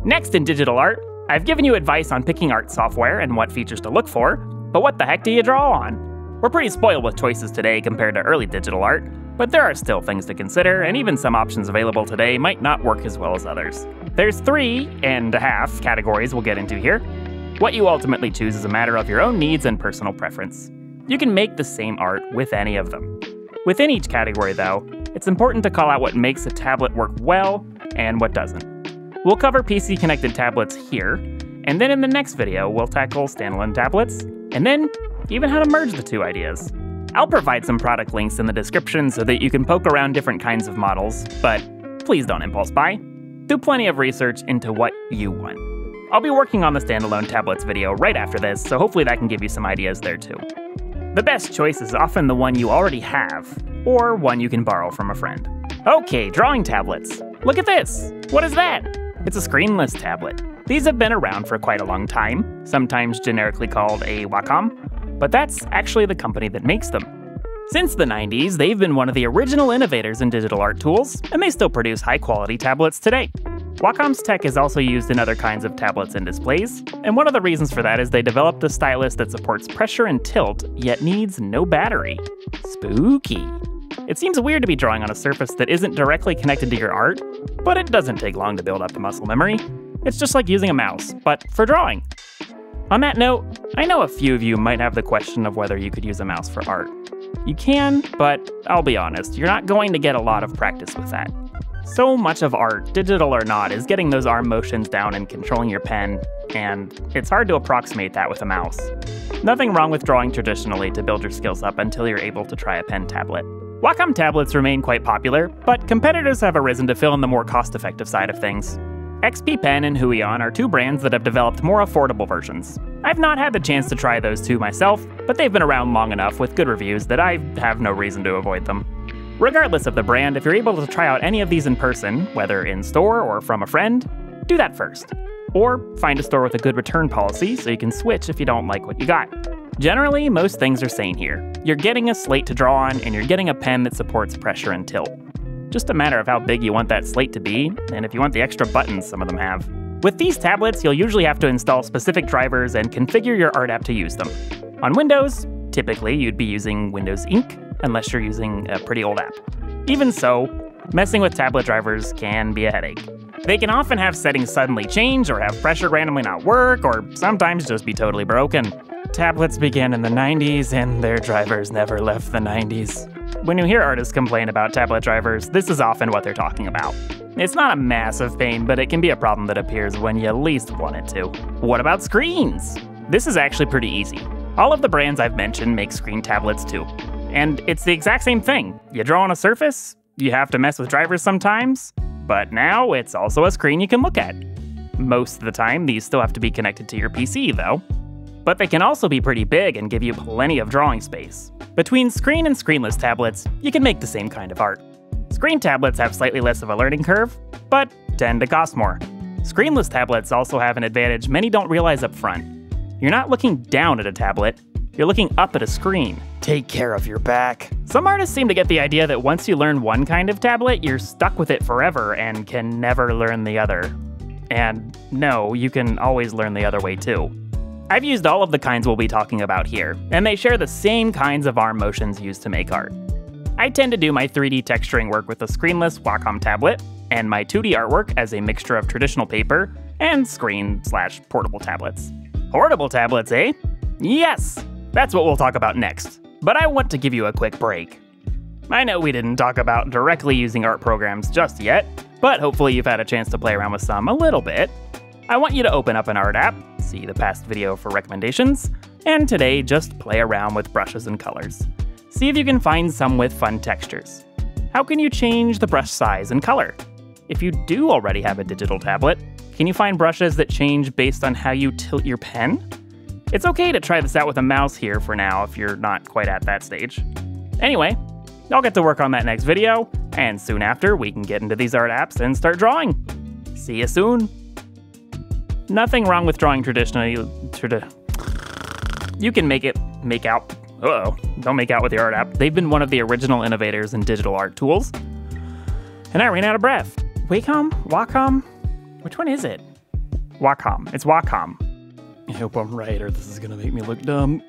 Next in digital art, I've given you advice on picking art software and what features to look for, but what the heck do you draw on? We're pretty spoiled with choices today compared to early digital art, but there are still things to consider, and even some options available today might not work as well as others. There's 3.5 categories we'll get into here. What you ultimately choose is a matter of your own needs and personal preference. You can make the same art with any of them. Within each category, though, it's important to call out what makes a tablet work well and what doesn't. We'll cover PC-connected tablets here, and then in the next video, we'll tackle standalone tablets, and then even how to merge the two ideas. I'll provide some product links in the description so that you can poke around different kinds of models, but please don't impulse buy. Do plenty of research into what you want. I'll be working on the standalone tablets video right after this, so hopefully that can give you some ideas there too. The best choice is often the one you already have, or one you can borrow from a friend. Okay, drawing tablets. Look at this! What is that? It's a Screenless tablet. These have been around for quite a long time, sometimes generically called a Wacom, but that's actually the company that makes them. Since the 90s, they've been one of the original innovators in digital art tools, and they still produce high-quality tablets today. Wacom's tech is also used in other kinds of tablets and displays, and one of the reasons for that is they developed a stylus that supports pressure and tilt, yet needs no battery. Spooky. It seems weird to be drawing on a surface that isn't directly connected to your art, but it doesn't take long to build up the muscle memory. It's just like using a mouse, but for drawing. On that note, I know a few of you might have the question of whether you could use a mouse for art. You can, but I'll be honest, you're not going to get a lot of practice with that. So much of art, digital or not, is getting those arm motions down and controlling your pen, and it's hard to approximate that with a mouse. Nothing wrong with drawing traditionally to build your skills up until you're able to try a pen tablet. Wacom tablets remain quite popular, but competitors have arisen to fill in the more cost-effective side of things. XP Pen and Huion are two brands that have developed more affordable versions. I've not had the chance to try those two myself, but they've been around long enough with good reviews that I have no reason to avoid them. Regardless of the brand, if you're able to try out any of these in person, whether in store or from a friend, do that first. Or find a store with a good return policy so you can switch if you don't like what you got. Generally, most things are sane here. You're getting a slate to draw on, and you're getting a pen that supports pressure and tilt. Just a matter of how big you want that slate to be, and if you want the extra buttons some of them have. With these tablets, you'll usually have to install specific drivers and configure your art app to use them. On Windows, typically you'd be using Windows Ink, unless you're using a pretty old app. Even so, messing with tablet drivers can be a headache. They can often have settings suddenly change, or have pressure randomly not work, or sometimes just be totally broken. Tablets began in the 90s, and their drivers never left the 90s. When you hear artists complain about tablet drivers, this is often what they're talking about. It's not a massive pain, but it can be a problem that appears when you least want it to. What about screens? This is actually pretty easy. All of the brands I've mentioned make screen tablets too. And it's the exact same thing. You draw on a surface, you have to mess with drivers sometimes, but now it's also a screen you can look at. Most of the time, these still have to be connected to your PC though. But they can also be pretty big and give you plenty of drawing space. Between screen and screenless tablets, you can make the same kind of art. Screen tablets have slightly less of a learning curve, but tend to cost more. Screenless tablets also have an advantage many don't realize up front. You're not looking down at a tablet, you're looking up at a screen. Take care of your back. Some artists seem to get the idea that once you learn one kind of tablet, you're stuck with it forever and can never learn the other. And no, you can always learn the other way too. I've used all of the kinds we'll be talking about here, and they share the same kinds of arm motions used to make art. I tend to do my 3D texturing work with a screenless Wacom tablet, and my 2D artwork as a mixture of traditional paper and screen/portable tablets. Portable tablets, eh? Yes! That's what we'll talk about next. But I want to give you a quick break. I know we didn't talk about directly using art programs just yet, but hopefully you've had a chance to play around with some a little bit. I want you to open up an art app, see the past video for recommendations, and today just play around with brushes and colors. See if you can find some with fun textures. How can you change the brush size and color? If you do already have a digital tablet, can you find brushes that change based on how you tilt your pen? It's okay to try this out with a mouse here for now if you're not quite at that stage. Anyway, I'll get to work on that next video, and soon after we can get into these art apps and start drawing. See you soon! Nothing wrong with drawing traditionally. You can make out. Don't make out with the art app. They've been one of the original innovators in digital art tools. And I ran out of breath. Wacom? Which one is it? Wacom. It's Wacom. I hope I'm right, or this is gonna make me look dumb.